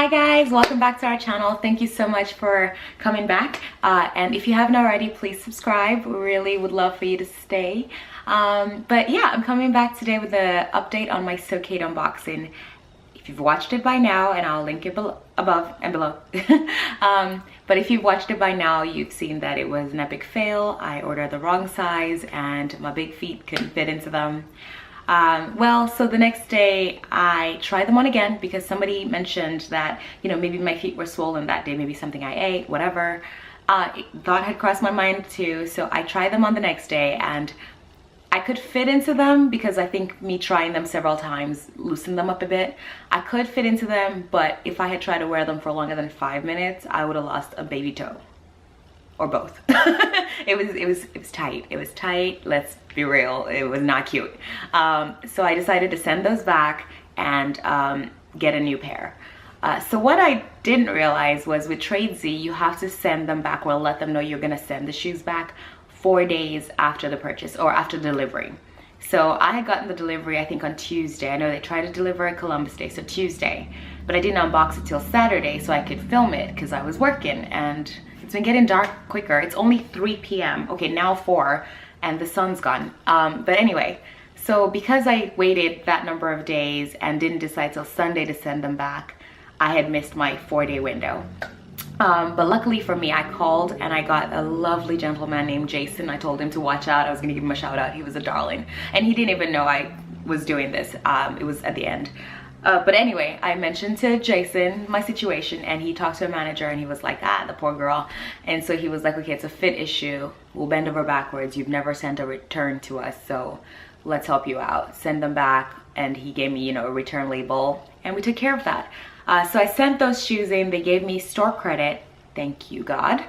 Hi guys, welcome back to our channel. Thank you so much for coming back, and if you haven't already, please subscribe. We really would love for you to stay. But yeah, I'm coming back today with an update on my Socate unboxing. If you've watched it by now, and I'll link it above and below, but if you've watched it by now, you've seen that it was an epic fail. I ordered the wrong size and my big feet couldn't fit into them. Well, so the next day I tried them on again because somebody mentioned that, you know, maybe my feet were swollen that day, maybe something I ate, whatever. Thought had crossed my mind too, so I tried them on the next day and I could fit into them because I think me trying them several times loosened them up a bit. I could fit into them, but if I had tried to wear them for longer than 5 minutes, I would have lost a baby toe. Or both. it was tight. It was tight. Let's be real. It was not cute. So I decided to send those back and get a new pair. So what I didn't realize was with Tradesy, you have to send them back or let them know you're gonna send the shoes back 4 days after the purchase or after delivery. So I had gotten the delivery, I think on Tuesday. I know they tried to deliver it Columbus Day, so Tuesday. But I didn't unbox it till Saturday so I could film it because I was working and it's been getting dark quicker. It's only 3 p.m. Okay, now 4 and the sun's gone. But anyway, so because I waited that number of days and didn't decide till Sunday to send them back, I had missed my 4-day window. But luckily for me, I called and I got a lovely gentleman named Jason. I told him to watch out. I was gonna give him a shout out. He was a darling. And he didn't even know I was doing this. It was at the end. But anyway, I mentioned to Jason my situation and he talked to a manager and he was like, the poor girl. And so he was like, okay, it's a fit issue. We'll bend over backwards. You've never sent a return to us, so let's help you out. Send them back. And he gave me, you know, a return label and we took care of that. So I sent those shoes in. They gave me store credit. Thank you, God.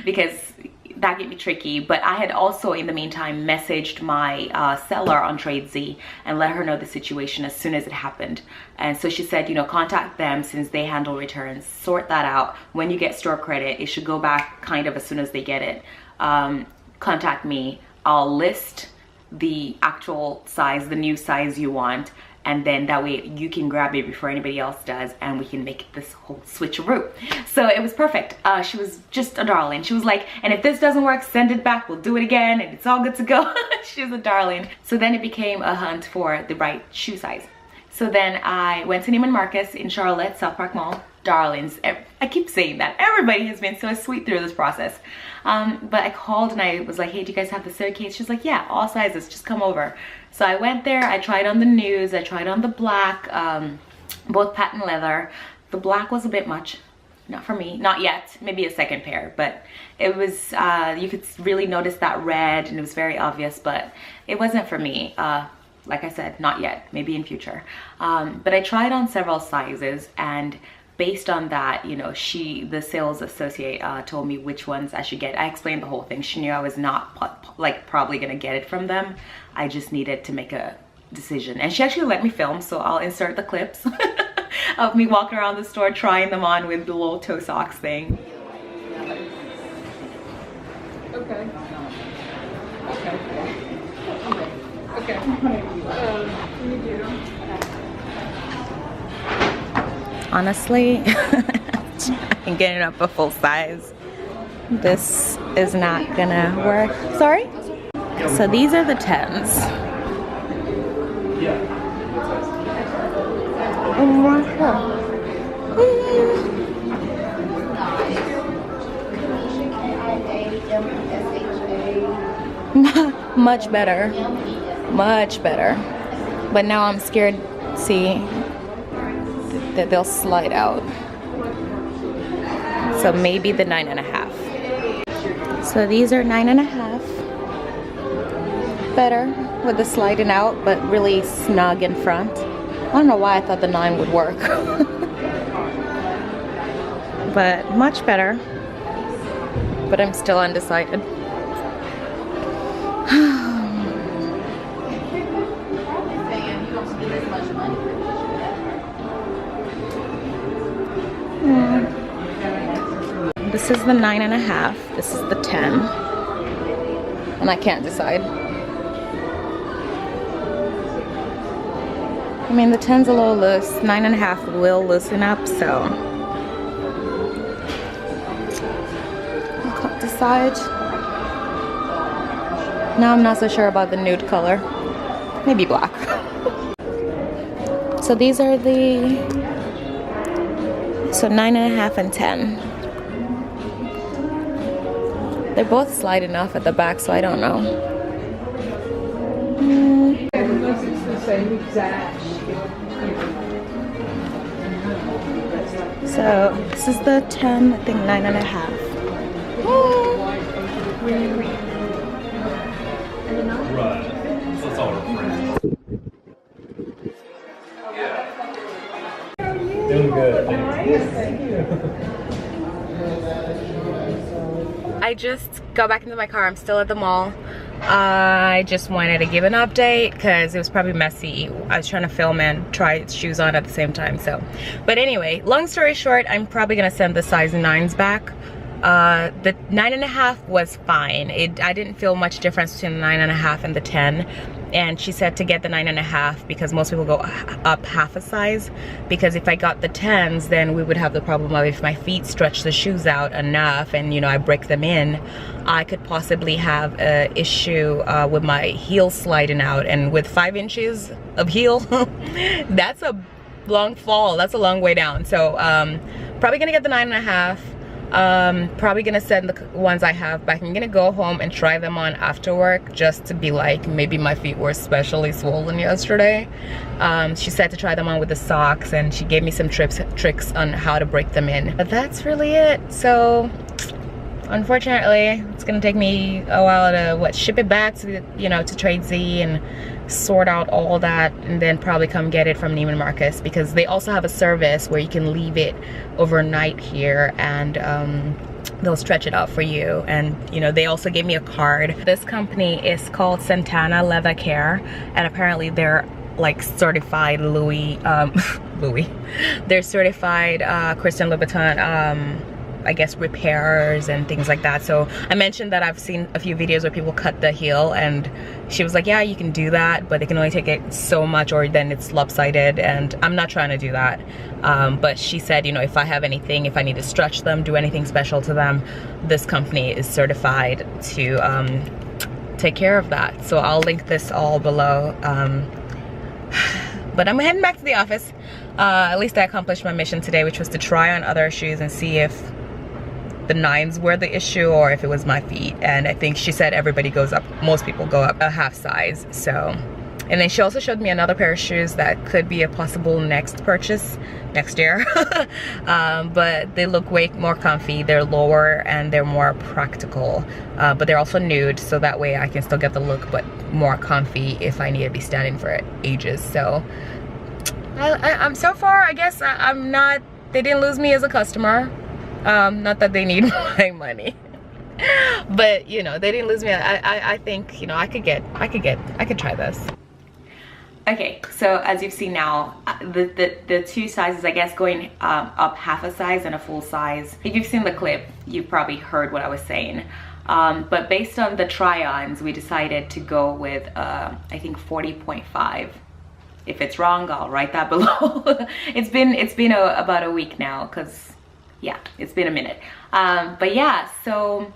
Because that get me tricky. But I had also in the meantime messaged my seller on Tradesy and let her know the situation as soon as it happened. And so she said, you know, contact them since they handle returns, sort that out. When you get store credit, it should go back kind of as soon as they get it. Contact me. I'll list the actual size, the new size you want, and then that way you can grab it before anybody else does and we can make this whole switcheroo. So it was perfect. She was just a darling. She was like, and if this doesn't work, send it back, we'll do it again and it's all good to go. She was a darling. So then it became a hunt for the right shoe size. So then I went to Neiman Marcus in Charlotte, South Park Mall. Darlings, I keep saying that. Everybody has been so sweet through this process. But I called and I was like, hey, do you guys have the Socate? She's like, yeah, all sizes, just come over. So I went there, I tried on the nudes, I tried on the black, both patent leather. The black was a bit much, not for me, not yet, maybe a second pair, but it was, you could really notice that red and it was very obvious, but it wasn't for me. Like I said, not yet, maybe in future. But I tried on several sizes and based on that, you know, the sales associate told me which ones I should get. I explained the whole thing. She knew I was not like probably gonna get it from them. I just needed to make a decision. And she actually let me film, so I'll insert the clips of me walking around the store trying them on with the little toe socks thing. Okay. Honestly, I'm getting up a full size. This is not gonna work. Sorry? So these are the 10s. Much better. Much better. But now I'm scared, see, that they'll slide out. So maybe the 9.5. So these are 9.5. Better with the sliding out, but really snug in front. I don't know why I thought the 9 would work. But much better. But I'm still undecided. This is the 9.5. This is the 10. And I can't decide. I mean, the 10's a little loose. 9.5 will loosen up, so I'll cut the side. Now I'm not so sure about the nude color. Maybe black. So these are the 9.5 and 10. They're both slight enough at the back, so I don't know. Unless it's the same exact. So this is the 10, I think 9.5. Right. So it's all friends. Doing good. Thank you. I just got back into my car. I'm still at the mall. I just wanted to give an update because it was probably messy. I was trying to film and try shoes on at the same time. So, but anyway, long story short, I'm probably gonna send the size 9s back. The 9.5 was fine. I didn't feel much difference between the 9.5 and the 10. And she said to get the 9.5 because most people go up half a size. Because if I got the 10s, then we would have the problem of if my feet stretch the shoes out enough and, you know, I break them in, I could possibly have an issue with my heel sliding out. And with 5 inches of heel, that's a long fall. That's a long way down. So probably gonna get the 9.5. Probably gonna send the ones I have back. I'm gonna go home and try them on after work just to be like, maybe my feet were especially swollen yesterday. She said to try them on with the socks, and she gave me some tricks on how to break them in. But that's really it. So unfortunately, it's gonna take me a while to ship it back to, you know, to Trade Z and sort out all that, and then probably come get it from Neiman Marcus, because they also have a service where you can leave it overnight here and they'll stretch it out for you. And you know, they also gave me a card. This company is called Santana Leather Care, and apparently they're like certified Louis they're certified Christian Louboutin I guess repairs and things like that. So I mentioned that I've seen a few videos where people cut the heel, and she was like, yeah, you can do that, but they can only take it so much or then it's lopsided, and I'm not trying to do that. But she said, you know, if I have anything, if I need to stretch them, do anything special to them, this company is certified to take care of that. So I'll link this all below. But I'm heading back to the office. At least I accomplished my mission today, which was to try on other shoes and see if the 9s were the issue or if it was my feet. And I think she said everybody goes up, most people go up a half size. So, and then she also showed me another pair of shoes that could be a possible next purchase next year. But they look way more comfy. They're lower and they're more practical, but they're also nude, so that way I can still get the look but more comfy if I need to be standing for ages. So I'm so far, I guess I'm not, they didn't lose me as a customer. Not that they need my money, but you know, they didn't lose me. I think, you know, I could try this. Okay, so as you've seen now, the two sizes, I guess, going up half a size and a full size. If you've seen the clip, you've probably heard what I was saying. But based on the try-ons, we decided to go with I think 40.5. If it's wrong, I'll write that below. It's been about a week now, because yeah, it's been a minute. But yeah, so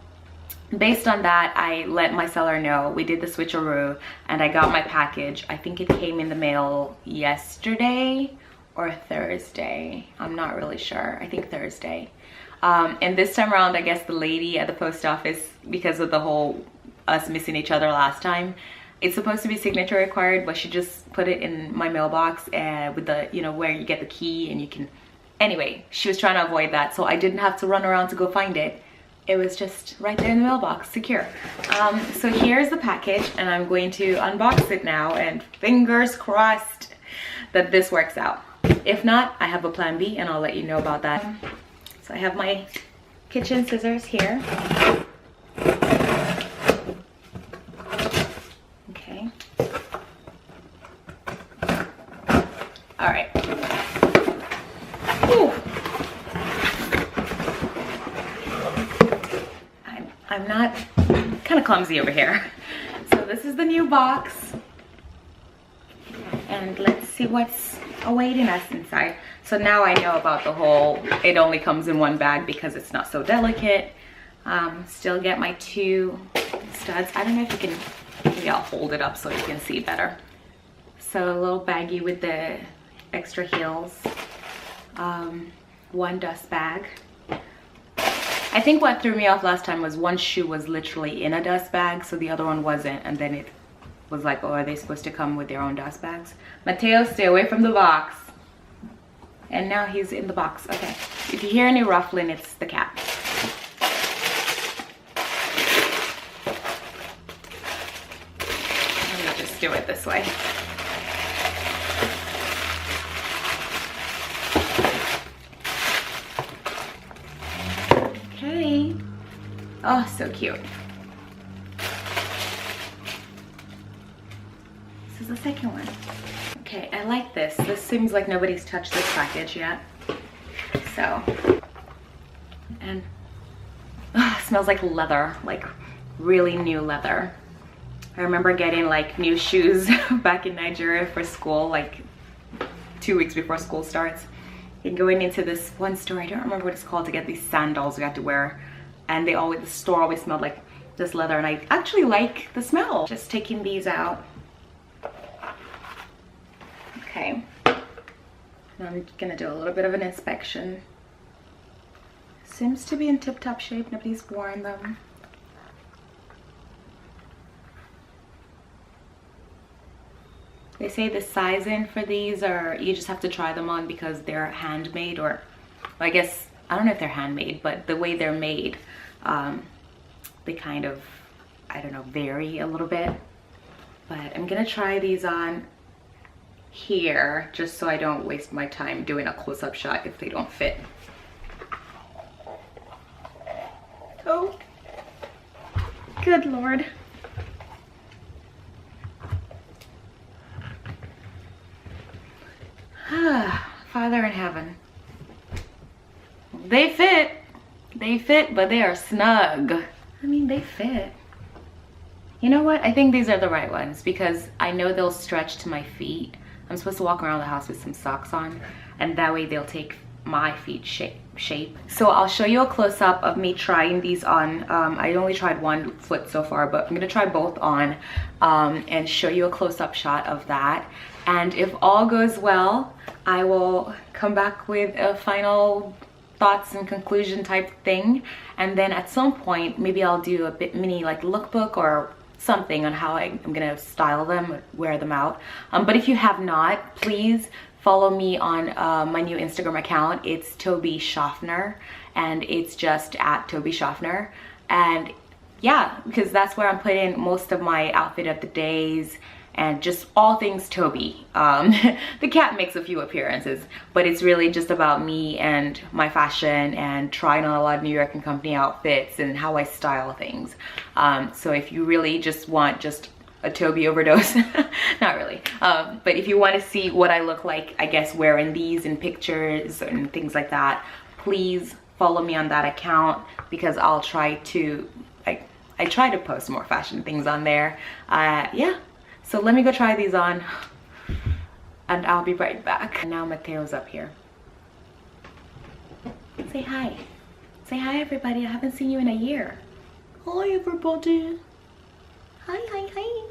based on that, I let my seller know. We did the switcheroo and I got my package. I think it came in the mail yesterday or Thursday. I'm not really sure. I think Thursday. And this time around, I guess the lady at the post office, because of the whole us missing each other last time, it's supposed to be signature required, but she just put it in my mailbox and with the, you know, where you get the key and you can, anyway, she was trying to avoid that, so I didn't have to run around to go find it. It was just right there in the mailbox, secure. So here's the package, and I'm going to unbox it now, and fingers crossed that this works out. If not, I have a plan B, and I'll let you know about that. So I have my kitchen scissors here. Okay. All right. I'm not, kind of clumsy over here. So this is the new box, and let's see what's awaiting us inside. So now I know about the whole, it only comes in one bag because it's not so delicate. Still get my 2 studs. I don't know if you can, maybe I'll hold it up so you can see better. So a little baggie with the extra heels. 1 dust bag. I think what threw me off last time was one shoe was literally in a dust bag, so the other one wasn't, and then it was like, oh, are they supposed to come with their own dust bags? Mateo, stay away from the box. And now he's in the box. Okay, if you hear any ruffling, it's the cat. Let me just do it this way. Okay. Oh, so cute. This is the second one. Okay, I like this. This seems like nobody's touched this package yet. So, and oh, it smells like leather, like really new leather. I remember getting like new shoes back in Nigeria for school, like 2 weeks before school starts. And going into this one store, I don't remember what it's called, to get these sandals we had to wear. And they always, the store always smelled like this leather, and I actually like the smell. Just taking these out. Okay. Now I'm gonna do a little bit of an inspection. Seems to be in tip-top shape, nobody's worn them. They say the sizing for these are, you just have to try them on because they're handmade, or I guess, I don't know if they're handmade, but the way they're made, they kind of, I don't know, vary a little bit. But I'm gonna try these on here just so I don't waste my time doing a close-up shot if they don't fit. Oh, good Lord. Father in heaven. They fit, but they are snug. I mean, they fit. You know what? I think these are the right ones because I know they'll stretch to my feet. I'm supposed to walk around the house with some socks on, and that way they'll take my feet shape. So I'll show you a close-up of me trying these on. I only tried one foot so far, but I'm gonna try both on and show you a close-up shot of that. And if all goes well, I will come back with a final thoughts and conclusion type thing. And then at some point, maybe I'll do a bit mini like lookbook or something on how I'm gonna style them, wear them out. But if you have not, please follow me on my new Instagram account. It's Toby Schaffner, and it's just at Toby Schaffner. And yeah, because that's where I'm putting most of my outfit of the days and just all things Toby. The cat makes a few appearances, but it's really just about me and my fashion and trying on a lot of New York and Company outfits and how I style things. So if you really just want just a Toby overdose, not really, but if you want to see what I look like, I guess, wearing these in pictures and things like that, please follow me on that account because I'll try to, I try to post more fashion things on there. Yeah. So let me go try these on and I'll be right back. Now Mateo's up here. Say hi. Say hi, everybody. I haven't seen you in a year. Hi, everybody. Hi, hi, hi.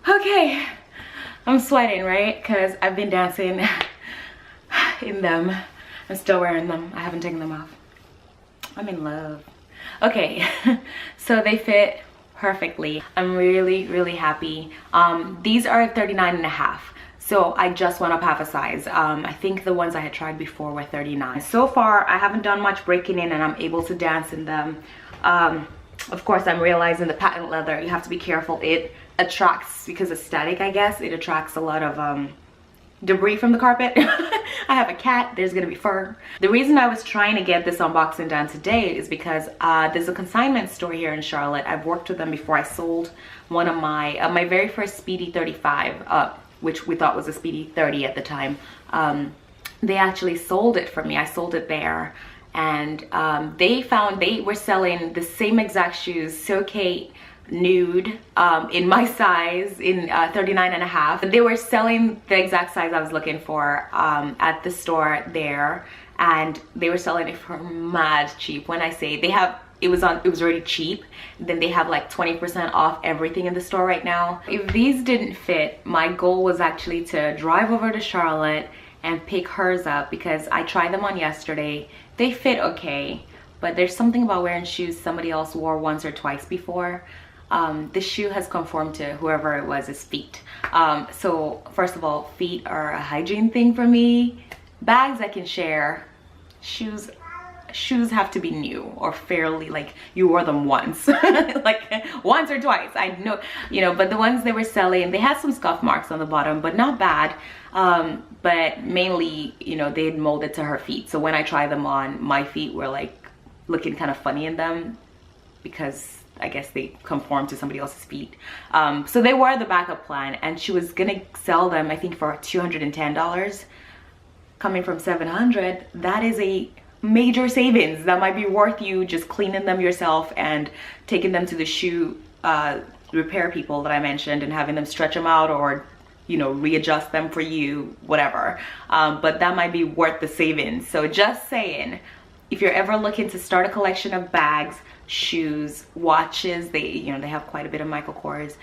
Okay, I'm sweating, right? Because I've been dancing in them. I'm still wearing them. I haven't taken them off. I'm in love. Okay, so they fit perfectly. I'm really happy. These are 39.5. So I just went up half a size. I think the ones I had tried before were 39. So far, I haven't done much breaking in and I'm able to dance in them. Of course, I'm realizing the patent leather, you have to be careful. It attracts, because it's static, I guess, it attracts a lot of debris from the carpet. I have a cat, there's gonna be fur. The reason I was trying to get this unboxing done today is because there's a consignment store here in Charlotte. I've worked with them before. I sold one of my very first Speedy 35, which we thought was a Speedy 30 at the time. They actually sold it for me. I sold it there. And they were selling the same exact shoes, So Kate nude, in my size, in 39.5. They were selling the exact size I was looking for at the store there, and they were selling it for mad cheap. When I say they have, it was already cheap, then they have like 20% off everything in the store right now. If these didn't fit, my goal was actually to drive over to Charlotte and pick hers up, because I tried them on yesterday. They fit okay, but there's something about wearing shoes somebody else wore once or twice before. The shoe has conformed to whoever it was, his feet. So first of all, feet are a hygiene thing for me. Bags I can share. Shoes have to be new or fairly, like you wore them once, like once or twice. I know, you know, but the ones they were selling, they had some scuff marks on the bottom, but not bad. But mainly, you know, they had molded to her feet. So when I tried them on, my feet were like looking kind of funny in them because I guess they conform to somebody else's feet. So they were the backup plan, and she was gonna sell them, I think, for $210. Coming from $700, that is a major savings. That might be worth you just cleaning them yourself and taking them to the shoe repair people that I mentioned and having them stretch them out, or, you know, readjust them for you, whatever. But that might be worth the savings. So just saying, if you're ever looking to start a collection of bags, shoes, watches, they have quite a bit of Michael Kors.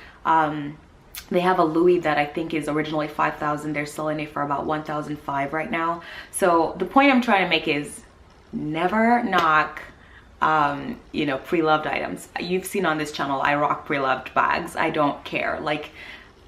They have a Louis that I think is originally $5,000. They're selling it for about $1,500 right now. So the point I'm trying to make is never knock you know, pre-loved items. You've seen on this channel I rock pre-loved bags. I don't care. Like,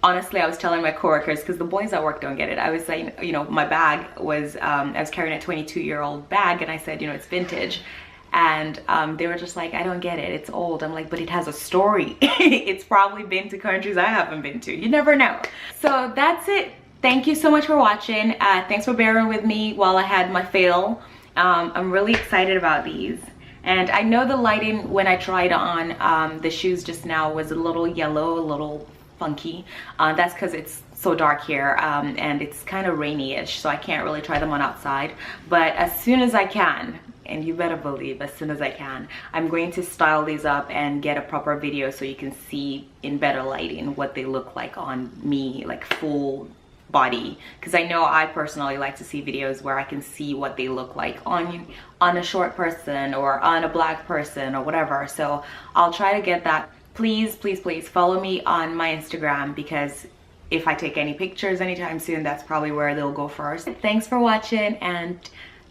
honestly, I was telling my coworkers, because the boys at work don't get it, I was saying, you know, my bag was I was carrying a 22-year-old bag, and I said, you know, it's vintage. And they were just like, I don't get it, it's old. I'm like, but it has a story. It's probably been to countries I haven't been to. You never know. So that's it. Thank you so much for watching. Thanks for bearing with me while I had my fail. I'm really excited about these. And I know the lighting when I tried on the shoes just now was a little yellow, a little funky. That's because it's so dark here, and it's kind of rainy-ish, so I can't really try them on outside. But as soon as I can, and you better believe as soon as I can, I'm going to style these up and get a proper video so you can see in better lighting what they look like on me, like full body, because I know I personally like to see videos where I can see what they look like on a short person or on a black person or whatever. So I'll try to get that. Please follow me on my Instagram, because if I take any pictures anytime soon, that's probably where they'll go first. Thanks for watching, and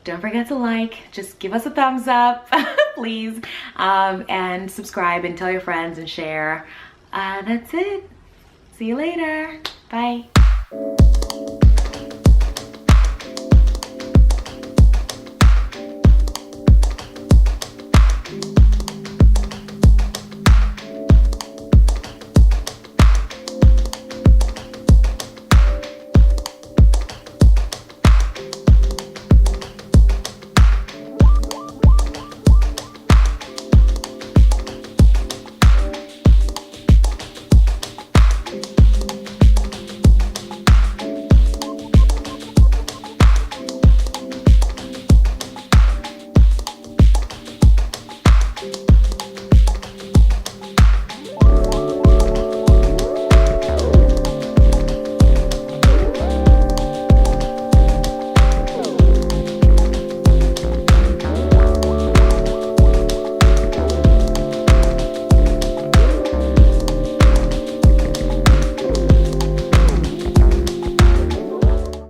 don't forget to like, just give us a thumbs up, please, and subscribe and tell your friends and share. That's it. See you later. Bye.